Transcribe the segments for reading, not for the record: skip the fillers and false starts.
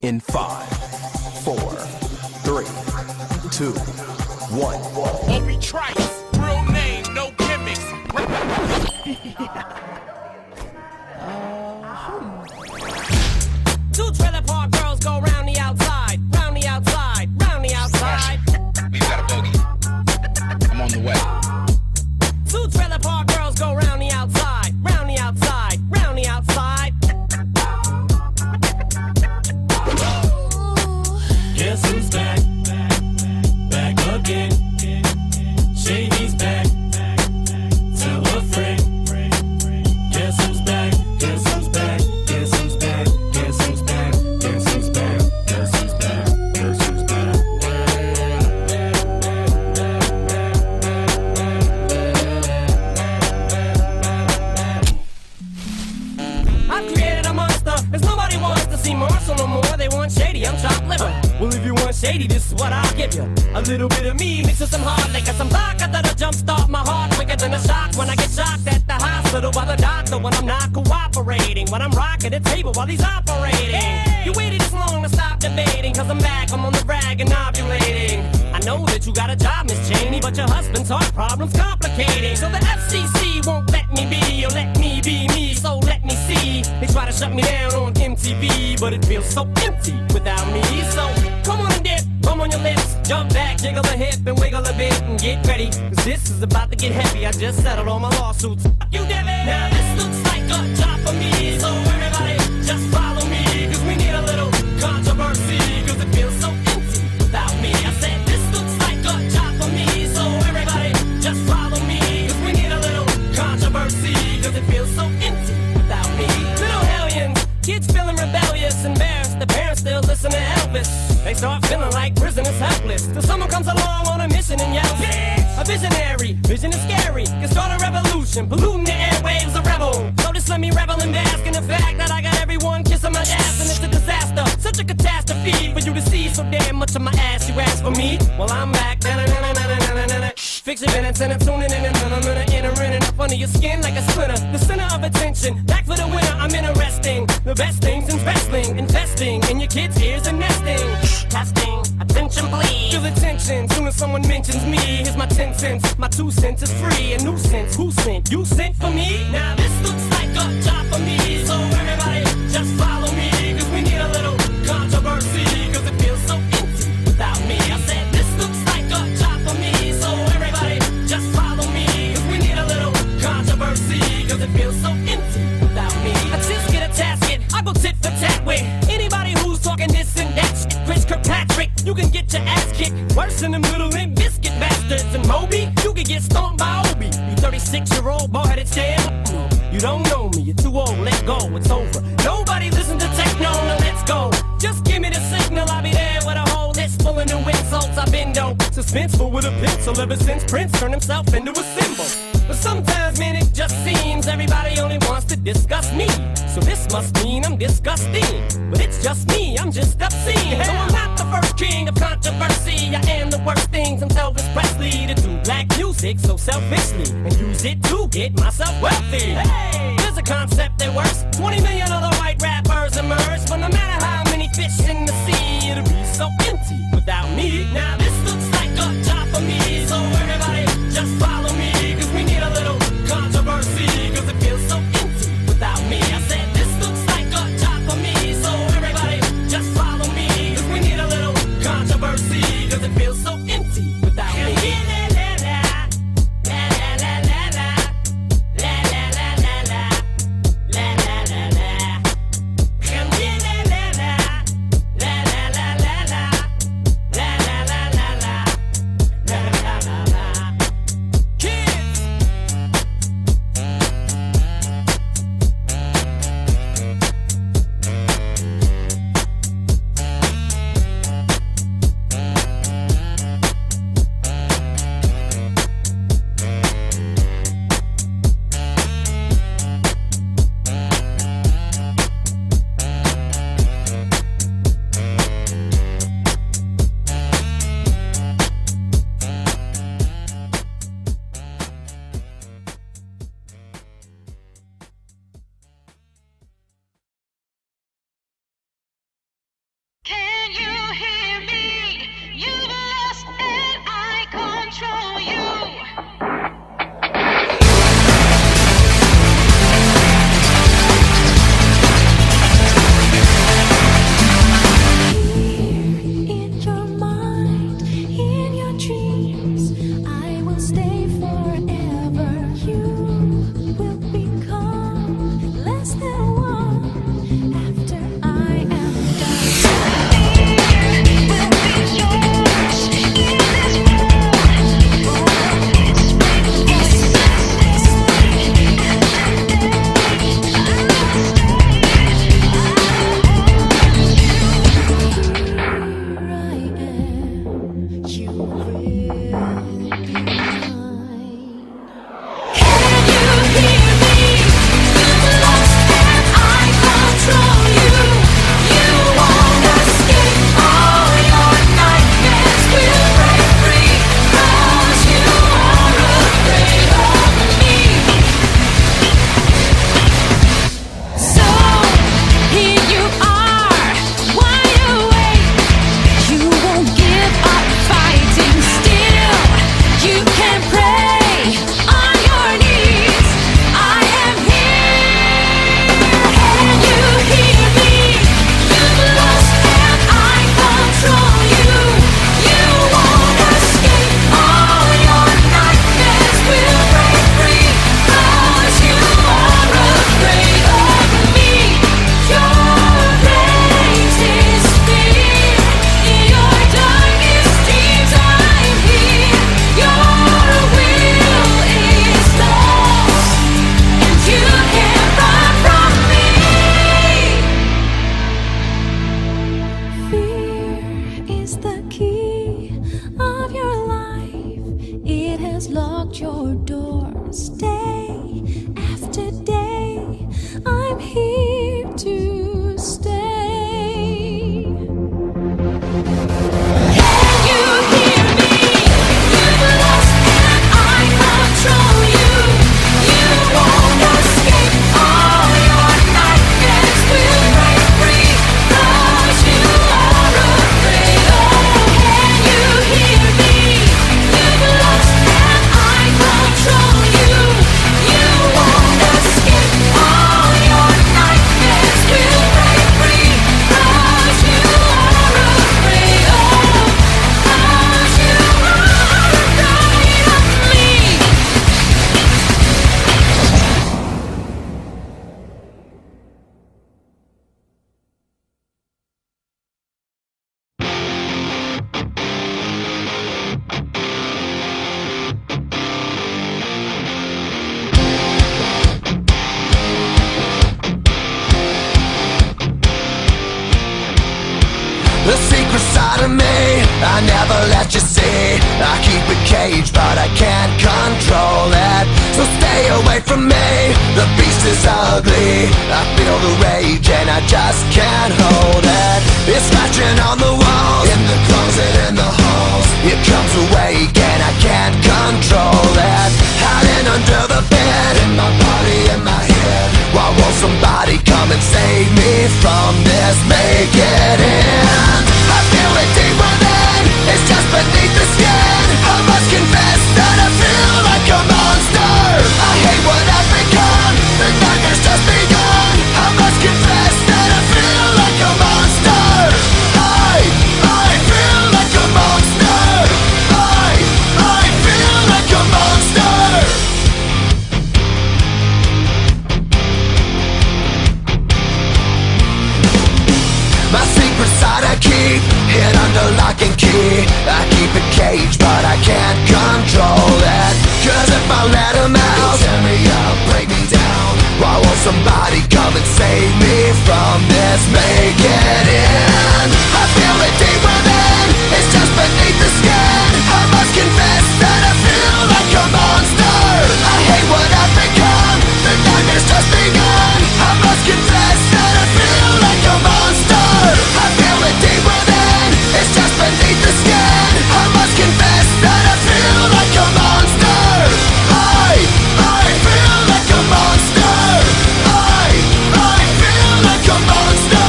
In 5, 4, 3, 2, 1. Obi Trice, real name, no gimmicks. Two trailer park girls go round the outside, round the outside, round the outside. We've got a bogey. I'm on the way. Two trailer park girls go round the outside, round the outside, round the outside. Guess who's back? Back again. Shady's back. Tell a friend. Guess who's back? Guess who's back? Guess who's back? Guess who's back? Guess who's back? Guess who's back? Guess who's back? I've created a monster, cause nobody wants to see Marshall no more. They want Shady, I'm chopped liver. Well, if you want Shady, this is what I'll give you. A little bit of me mixed with some hard liquor, some vodka that'll jumpstart my heart quicker than a shock when I get shocked at the hospital by the doctor when I'm not cooperating, when I'm rocking the table while he's operating. Hey! You waited this long to stop debating, cause I'm back, I'm on the rag and ovulating. I know that you got a job, Miss Cheney, but your husband's heart problem's complicating. So the FCC won't let me be, or let me be me, so let me see. They try to shut me down on MTV, but it feels so empty without me. So come on and dip, come on your lips, jump back, jiggle a hip and wiggle a bit and get ready, cause this is about to get heavy. I just settled all my lawsuits. You did it. Now this looks like a job for me, so everybody just follow me, cause we need a little controversy, cause it feels so empty without me. I said this looks like a job for me, so everybody just follow me, cause we need a little controversy, cause it feels so empty without me. Little hellions, kids feeling rebellious, embarrassed, the parents still listen to Elvis. They start feeling like prisoners helpless, till someone comes along on a mission and yells, bitch! A visionary, vision is scary, can start a revolution, polluting the airwaves, a rebel. So just let me revel and bask in the fact that I got everyone kissing my ass, and it's a disaster, such a catastrophe for you to see so damn much of my ass. You ask for me, well I'm back. Fix your minutes and I'm tuning in and I'm gonna enter in and up under your skin like a splinter. The center of attention, back for the winner, I'm interesting. The best things in wrestling, investing in your kids' ears and nesting. Testing, attention please. Feel the tension, soon as someone mentions me. Here's my 10 cents, my 2 cents is free. A nuisance, who sent? You sent for me? Now this looks like a job for me, so everybody just follow me, cause we need a little controversy, cause it feels so empty without me. I said this looks like a job for me, so everybody just follow me, cause we need a little controversy, cause it feels so empty without me. I just get a tasket, I go tit for tat with anybody who's talking this and that shit. Chris Kirkpatrick, you can get your ass kicked worse than them little Limp Biscuit bastards. And Moby, you can get stomped by Obi. You 36-year-old boy-headed stand. You don't know me, you're too old, let go, it's over. Nobody listen to techno, now let's go. Just give me the signal, I'll be there with a whole list full of new insults. I've been suspenseful with a pencil ever since Prince turned himself into a symbol. But sometimes, man, it just seems everybody only wants to discuss me. So this must mean I'm disgusting. But it's just me, I'm just obscene. So I'm not the first king of controversy. I am the worst things I'm Elvis Presley to do black music so selfishly and use it to get myself wealthy. Hey, there's a concept that works. 20 million other white rappers emerge, but no matter how many fish in the sea, it'll be so empty without me. Now this looks like a job for me, so everybody just follow me, cause we need a little controversy, cause it feels so empty without me. I said this looks like a job for me, so everybody just follow me, cause we need a little controversy, cause it feels so empty without me. La la la la la, la la la la la, la la la la. The secret side of me, I never let you see. I keep it caged, but I can't control it. So stay away from me, the beast is ugly. I feel the rage and I just can't hold it. It's scratching on the walls, in the closet, in the halls. It comes awake and I can't control it. Hiding under the bed, in my body, in my head. Why won't somebody come and save me from this? Make it end. I feel it deep within, it's just beneath the skin. I must confess that I feel like a monster. I hate what I've become, the nightmare's just begun. I must confess that I feel like a monster. I feel like a monster. I feel like a monster. My secret side I keep hid under lock and key. I keep it caged, but I can't control it. Cause if I let him out, he'll tear me up, break me down. Why won't somebody come and save me from this? Make it end. I feel it deep within, it's just beneath the skin. I must confess that I feel like a monster. I hate what I've become, the nightmare's just begun. I must confess that I feel like a monster. I feel it deep within, it's just beneath the skin. I must confess that I feel like a monster. I feel like a monster. I feel like a monster.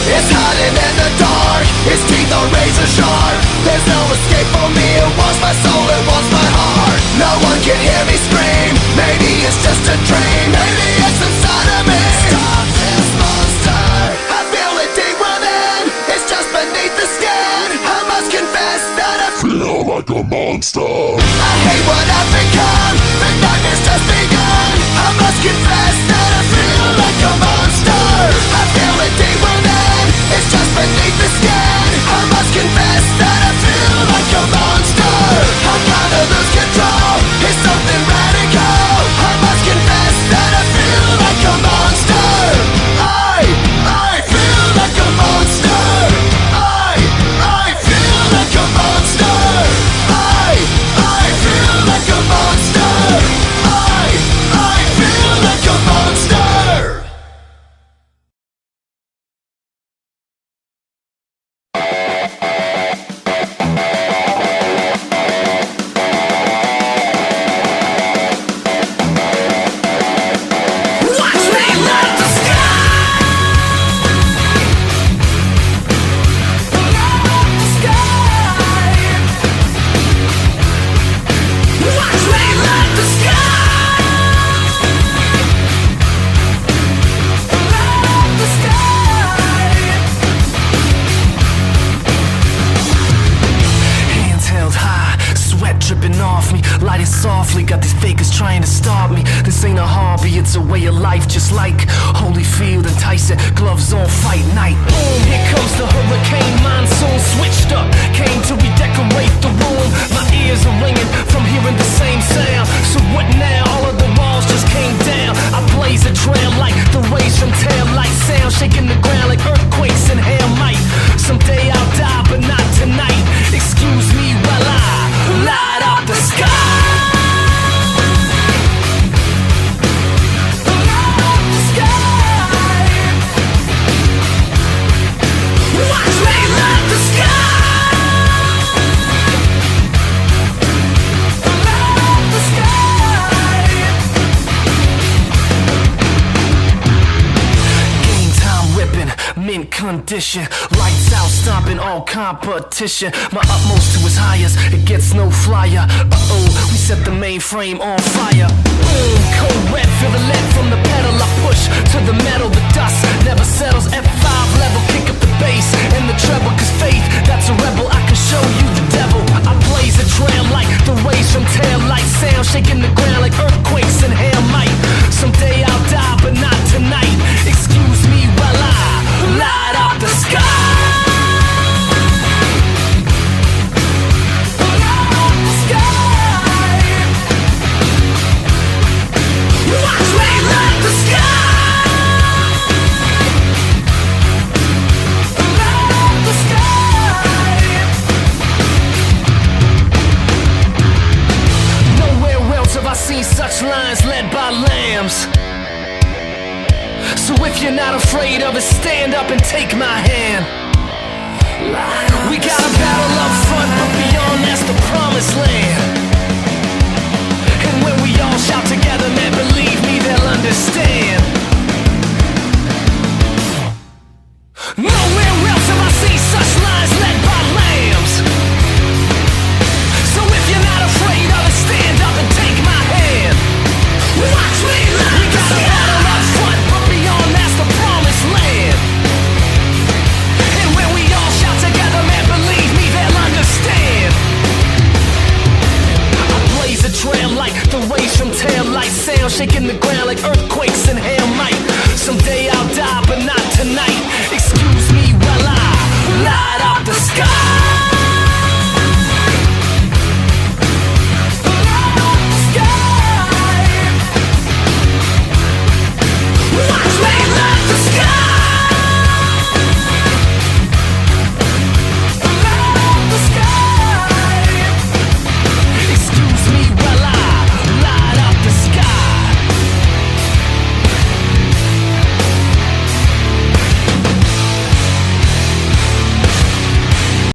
It's hiding in the dark, its teeth are razor sharp. There's no escape for me, it wants my soul, it wants my heart. No one can hear me scream, maybe it's just a dream. Maybe it's inside of me. Stop this monster. I feel it deep within, it's just beneath the skin. I must confess that I feel like a monster. I hate what I've become, the nightmare's just begun. I must confess that I feel like a monster. I feel it deep within, it's just beneath the skin. I must confess that I feel like a monster. I'm gonna lose control, it's something radical. I must confess that I feel like a monster. I feel like a monster. I feel like a monster. I feel like a monster. I feel like a monster. Watch me light the Watch me light the Hands held high, sweat dripping off me. Light it softly, got these fakers trying to stop me. This ain't a hobby, it's a way of life. Just like Holyfield and Tyson, gloves on, fight night. Boom, here comes the hurricane, monsoon switched up. Came to redecorate the room. My ears are ringing from hearing the same sound. So what now? All of the walls just came down. I blaze a trail like the rays from tail light sound, shaking the ground like earthquakes and hail might. Someday I'll die, but not tonight. Excuse me while I light up the sky. Watch me light the sky. Light the sky. Game time whipping, mint condition. Lights out, stomping all competition. My utmost to his highest, it gets no flyer. We set the mainframe on fire. Boom, cold red, feel the lead from the pedal. I push to the metal, the dust never settles. F5 level, kick up the bass and the treble. Cause faith, that's a rebel, I can show you the devil. I blaze a trail like the rays from tail light sound, shaking the ground like earthquakes and hail might. Someday I'll die, but not tonight. Excuse me while I light up the sky. Watch me light the sky. Light the sky. to stand up and take my hand. We got a battle up front, but beyond that's the promised land. And when we all shout together, man, believe me, they'll understand. Nowhere else have I seen such lines led by lambs. So if you're not afraid of it, stand up and take my hand. Watch me live. We got a battle up front, but beyond that's the promised land. And when we all shout together, man, believe me, they'll understand. I blaze a trail like the rays from tail lights, sound shaking the ground like earthquakes and hail.